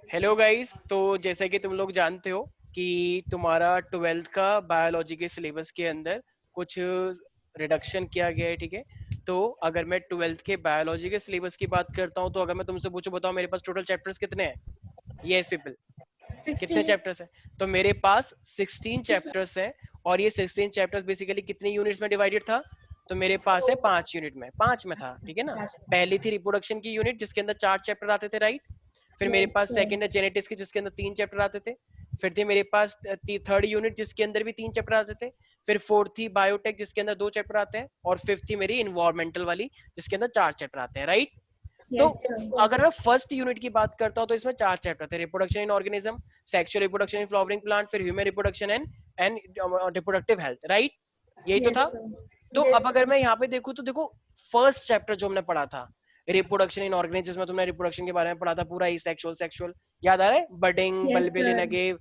Hello guys. तो जैसे कि तुम लोग जानते हो कि तुम्हारा ट्वेल्थ का बायोलॉजी के सिलेबस के अंदर कुछ रिडक्शन किया गया है, ठीक है। तो अगर मैं ट्वेल्थ के बायोलॉजी के सिलेबस की बात करता हूँ, तो अगर मैं तुमसे पूछूं, बताओ मेरे पास टोटल चैप्टर्स कितने हैं? यस पीपल, कितने 16। चैप्टर्स हैं? तो मेरे पास 16 चैप्टर्स हैं। और ये 16 चैप्टर्स बेसिकली कितने यूनिट्स में डिवाइडेड था? तो मेरे पास है 5 यूनिट में, 5 में था, ठीक है ना। पहली थी रिप्रोडक्शन की यूनिट जिसके अंदर 4 चैप्टर आते थे, राइट। फिर मेरे यस पास सर। सेकंड है जेनेटिक्स की जिसके अंदर 3 चैप्टर आते थे। फिर थी मेरे पास थर्ड यूनिट जिसके अंदर भी 3 चैप्टर आते थे। फिर फोर्थ थी बायोटेक जिसके अंदर 2 चैप्टर आते हैं। और फिफ्थ थी मेरी इन्वायरमेंटल वाली जिसके अंदर 4 चैप्टर आते हैं, राइट। तो यस सर। अगर मैं फर्स्ट यूनिट की बात करता हूँ तो इसमें 4 चैप्टर थे, reproduction in organism, sexual reproduction in flowering plant, फिर human reproduction and reproductive health, right. यही तो यस था। सर। तो यस अब अगर सर। मैं यहाँ पे देखूँ तो देखो, फर्स्ट चैप्टर जो हमने पढ़ा था रिप्रोडक्शन इन ऑर्गेनिज्म, जिसमें तुमने रिप्रोडक्शन के बारे में पढ़ा था पूरा ही, सेक्सुअल सेक्सुअल याद आ रहा है, बडिंग, यस बल्बियल सर। इनअगेव,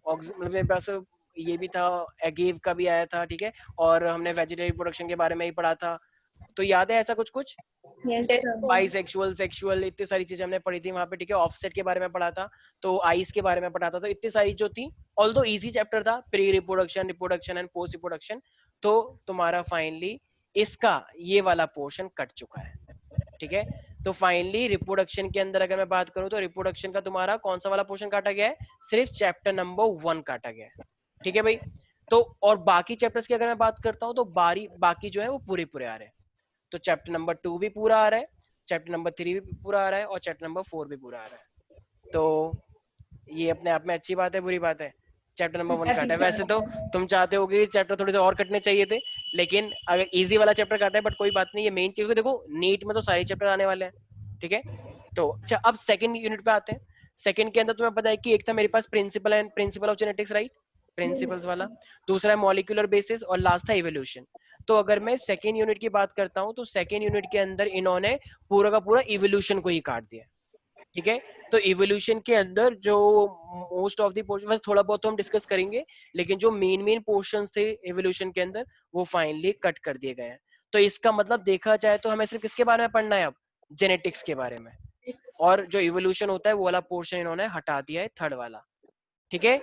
मतलब मेरे पास ये भी था, एगेव का भी आया था, ठीक है। और हमने वेजिटेटिव रिप्रोडक्शन के बारे में ही पढ़ा था। तो याद है ऐसा कुछ कुछ? Yes sir. बाइसेक्सुअल, सेक्सुअल, इतनी सारी चीजें हमने पढ़ी थी वहां पे, ठीक है। ऑफसेट के बारे में पढ़ा था, तो आइस के बारे में पढ़ा था, तो इतनी सारी जो थी, ऑल्दो इजी चैप्टर था, pre reproduction, reproduction and post reproduction. तो तुम्हारा फाइनली इसका ये वाला पोर्शन कट चुका है, ठीक है। तो फाइनली रिप्रोडक्शन के अंदर अगर मैं बात करूं तो रिप्रोडक्शन का तुम्हारा कौन सा वाला पोर्शन काटा गया है? सिर्फ चैप्टर नंबर 1 काटा गया है, ठीक है भाई। तो और बाकी चैप्टर्स की अगर मैं बात करता हूं तो बाकी जो है वो पूरे पूरे आ रहे हैं। तो चैप्टर नंबर 2 भी पूरा आ रहा है, चैप्टर नंबर 3 भी पूरा आ रहा है, और चैप्टर नंबर 4 भी पूरा आ रहा है। तो ये अपने आप में अच्छी बात है, बुरी बात है? चैप्टर नंबर 1 काटा है। वैसे तो तुम चाहते हो कि चैप्टर थोड़े से और कटने चाहिए थे, लेकिन अगर इजी वाला चैप्टर काटा है, बट कोई बात नहीं, ये मेन चीज। देखो नीट में तो सारे चैप्टर आने वाले हैं, ठीक है। तो अच्छा, अब सेकंड यूनिट पे आते हैं। सेकंड के अंदर तुम्हें पता है कि एक था मेरे पास principle and principle of genetics, right, principles yes वाला। दूसरा है मॉलिक्यूलर बेसिस, और लास्ट था इवोल्यूशन। तो अगर मैं सेकेंड यूनिट की बात करता हूँ तो सेकेंड यूनिट के अंदर इन्होंने पूरा का पूरा इवोल्यूशन को ही काट दिया, ठीक है। तो इवोल्यूशन के अंदर जो मोस्ट ऑफ द पोर्शन, बस थोड़ा बहुत तो हम डिस्कस करेंगे, लेकिन जो मेन मेन पोर्शंस थे इवोल्यूशन के अंदर वो फाइनली कट कर दिए गए हैं। तो इसका मतलब देखा जाए तो हमें सिर्फ किसके बारे में पढ़ना है अब? जेनेटिक्स के बारे में। और जो इवोल्यूशन होता है वो वाला पोर्शन इन्होंने हटा दिया है, थर्ड वाला, ठीक है।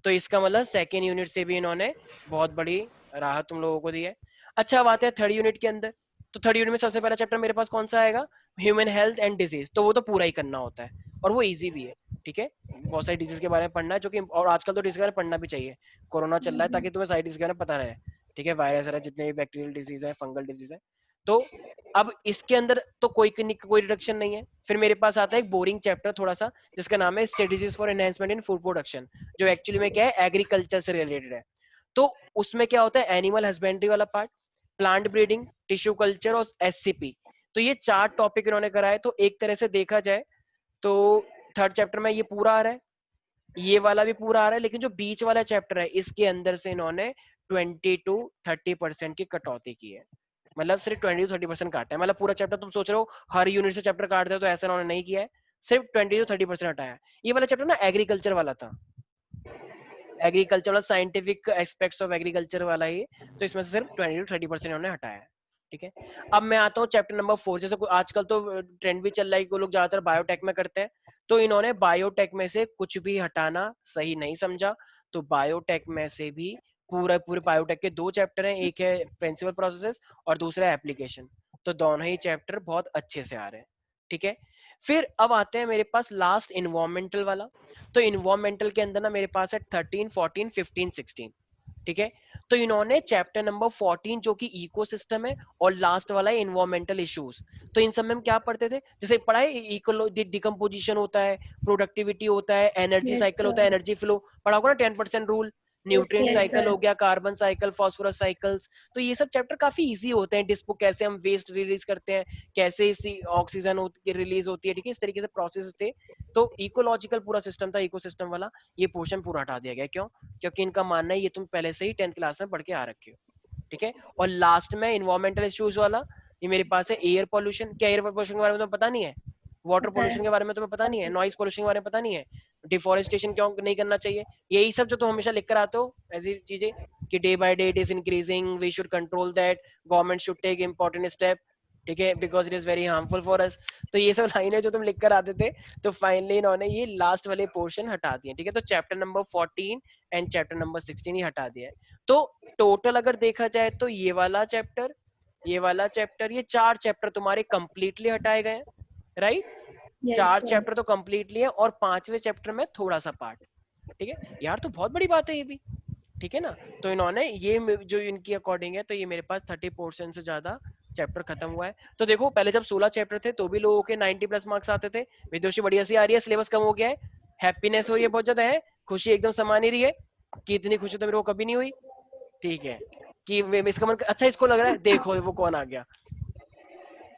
तो इसका मतलब सेकेंड यूनिट से भी इन्होंने बहुत बड़ी राहत तुम लोगों को दी है। अच्छा, अब आते हैं थर्ड यूनिट के अंदर। तो थर्ड यूनिट में सबसे पहला चैप्टर मेरे पास कौन सा आएगा? Human health and disease. तो वो तो पूरा ही करना होता है, और वो इजी भी है, ठीक है। बहुत सारी डिजीज के बारे में पढ़ना है, जो कि और आजकल तो डिजीज के बारे में पढ़ना भी चाहिए। कोरोना चल रहा है ताकि तुम्हें सारी डिजीज के बारे में पता रहे, ठीक है। वायरस है, जितने भी बैक्टीरियल डिजीज है, फंगल डिजीज है। तो अब इसके अंदर तो कोई रिडक्शन नहीं है। फिर मेरे पास आता है एक बोरिंग चैप्टर थोड़ा सा, जिसका नाम है strategies for enhancement in food production, जो एक्चुअली में क्या है, एग्रीकल्चर से रिलेटेड है। तो उसमें क्या होता है, एनिमल हस्बेंड्री वाला part, plant breeding, tissue culture और एससीपी। तो ये 4 टॉपिक इन्होंने कराए। तो एक तरह से देखा जाए तो थर्ड चैप्टर में ये पूरा आ रहा है, ये वाला भी पूरा आ रहा है, लेकिन जो बीच वाला चैप्टर है इसके अंदर से इन्होंने 20 to 30% की कटौती की है। मतलब सिर्फ 20 to 30% काटा है। मतलब पूरा चैप्टर तुम सोच रहे हो हर यूनिट से चैप्टर काट दे, तो ऐसा इन्होंने नहीं किया है। सिर्फ 20 to 30% हटाया है। ये वाला चैप्टर ना एग्रीकल्चर वाला था, एग्रीकल्चर वाला, साइंटिफिक एस्पेक्ट्स ऑफ एग्रीकल्चर वाला ही। तो इसमें से सिर्फ 20 to 30% इन्होंने हटाया है, ठीक है। अब मैं आता हूँ चैप्टर नंबर 4। जैसे आजकल तो ट्रेंड भी चल रहा है कि लोग ज्यादातर बायोटेक में करते हैं, तो इन्होंने बायोटेक में से कुछ भी हटाना सही नहीं समझा। तो बायोटेक में से भी पूरे पूरे बायोटेक के 2 चैप्टर हैं, एक है प्रिंसिपल प्रोसेसेस और दूसरा है एप्लीकेशन। तो दोनों ही चैप्टर बहुत अच्छे से आ रहे हैं, ठीक है। फिर अब आते हैं मेरे पास लास्ट इन्वायरमेंटल वाला। तो इन्वायरमेंटल के अंदर ना मेरे पास है 13, 14, 15, 16, ठीक है। तो इन्होंने चैप्टर नंबर 14 जो कि इकोसिस्टम है, और लास्ट वाला है इन्वायरमेंटल इश्यूज। तो इन सब में हम क्या पढ़ते थे? जैसे पढ़ा है, इको डिकम्पोजिशन होता है, प्रोडक्टिविटी होता है, एनर्जी यस साइकिल होता है, सर। एनर्जी फ्लो पढ़ा होगा ना, 10% rule, nutrient yes cycle sir. हो गया, कार्बन साइकिल, फास्फोरस साइकिल्स। तो ये सब चैप्टर काफी इजी होते हैं। डिस्पो कैसे हम वेस्ट रिलीज करते हैं, कैसे इसी ऑक्सीजन रिलीज होती है, ठीक है, इस तरीके से प्रोसेस थे। तो इकोलॉजिकल पूरा सिस्टम था, इकोसिस्टम वाला। ये पोर्शन पूरा हटा दिया गया, क्यों? क्योंकि इनका मानना है ये तुम पहले से ही 10th क्लास में पढ़ के आ रखे हो, ठीक है। और लास्ट में इन्वायरमेंटल इश्यूज वाला, ये मेरे पास है एयर पॉल्यूशन। क्या एयर पॉल्यूशन के बारे में तुम्हें पता नहीं है? वाटर पता है। पॉल्यूशन के बारे में तुम्हें पता नहीं है? नॉइज पॉल्यूशन के बारे में पता नहीं है? डिफोरेस्टेशन क्यों नहीं करना चाहिए? यही सब जो तुम हमेशा लिख कर आते हो, ऐसी चीजें कि day by day it is increasing, we should control that, government should take important step. ठीक है, because it is very harmful for us. तो ये सब लाइनें जो तुम लिख कर आते थे, तो फाइनली इन्होंने ये लास्ट वाले पोर्शन हटा दिए। ठीक है, तो chapter number 14 and chapter number 16 ही हटा दिया है। तो टोटल अगर देखा जाए तो ये वाला चैप्टर, ये वाला चैप्टर, ये 4 चैप्टर तुम्हारे कंप्लीटली हटाए गए, राइट? 4 चैप्टर तो कंप्लीटली है और 5वें चैप्टर में थोड़ा सा पार्ट। ठीक है यार, तो बहुत बड़ी बात है ये भी। ठीक है ना, तो इन्होंने ये जो इनकी अकॉर्डिंग है, तो ये मेरे पास 30% से ज्यादा चैप्टर खत्म हुआ है। तो देखो पहले जब 16 चैप्टर थे तो भी लोगों के 90 प्लस मार्क्स आते थे। विदुषी बढ़िया सी आ रही है, सिलेबस कम हो गया है, हैप्पीनेस हो रही है बहुत ज्यादा है, खुशी एकदम समा नहीं रही है कि इतनी खुशी तो मेरे को कभी नहीं हुई। ठीक है, कि इसका मन अच्छा इसको लग रहा है, देखो वो कौन आ गया।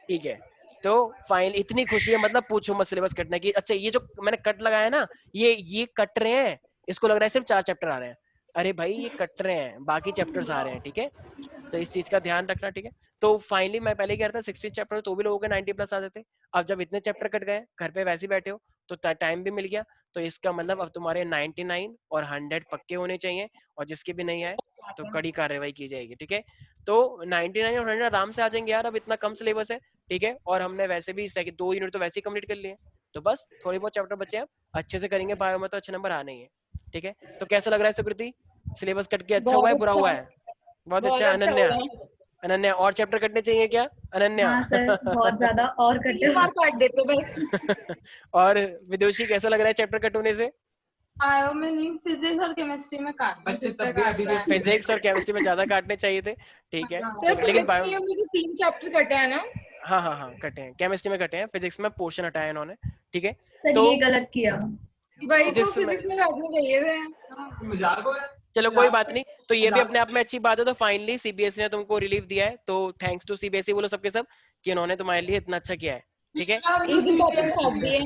ठीक है, तो फाइनल इतनी खुशी है, मतलब पूछो मत सिलेबस कटने की। अच्छा ये जो मैंने कट लगाया ना, ये कट रहे हैं, इसको लग रहा है सिर्फ 4 चैप्टर आ रहे हैं। अरे भाई ये कट रहे हैं, बाकी चैप्टर्स आ रहे हैं। ठीक है, तो इस चीज का ध्यान रखना। ठीक है, तो फाइनली मैं पहले कह रहा था 16 चैप्टर तो भी लोगों के 90 प्लस आते थे। अब जब इतने चैप्टर कट गए, घर पे वैसे ही बैठे हो, तो टाइम भी मिल गया। तो इसका मतलब अब तुम्हारे 99 और 100 पक्के होने चाहिए, और जिसके भी नहीं आए तो कड़ी कार्रवाई की जाएगी। ठीक है, तो 99 और 100 आराम से आ जाएंगे यार, अब इतना कम सिलेबस है। ठीक है, और हमने वैसे भी 2 यूनिट तो वैसे ही कंप्लीट कर लिए, तो बस थोड़ी बहुत चैप्टर बचे हैं, अच्छे से करेंगे, बायो में तो अच्छे नंबर आने ही है। ठीक है, तो कैसा लग रहा है सुकृति, सिलेबस कट के अच्छा हुआ है, बहुत बुरा अच्छा, हुआ है? बहुत बहुत अच्छा। अच्छा अनन्या, हुआ है। अनन्या और चैप्टर कटने चाहिए क्या अनन्या? हाँ सर, बहुत ज्यादा और कटे। 3 बार काट देते बस। और विदुषी कैसा लग रहा है चैप्टर कट होने से? बायो में नहीं, फिजिक्स और केमिस्ट्री में काटना है। फिजिक्स और केमिस्ट्री में ज्यादा काटने चाहिए थे। ठीक है, तो लेकिन बायो, केमिस्ट्री में भी 3 चैप्टर कटे हैं ना? हाँ हाँ हाँ कटे हैं, केमिस्ट्री में कटे हैं, फिजिक्स में पोर्शन हटाया इन्होंने। ठीक है, सर तो ये गलत किया। वही तो जिसमें फिजिक्स में काटने चाहिए थे। चलो कोई बात नहीं, तो ये भी अपने आप में अच्छी बात है। तो फाइनली सीबीएसई ने तुमको रिलीफ दिया है, तो थैंक्स टू सीबीएसई बोलो सबके सब कि उन्होंने तुम्हारे लिए इतना अच्छा किया है। ठीक है, इजी टॉपिक्स काट दिए।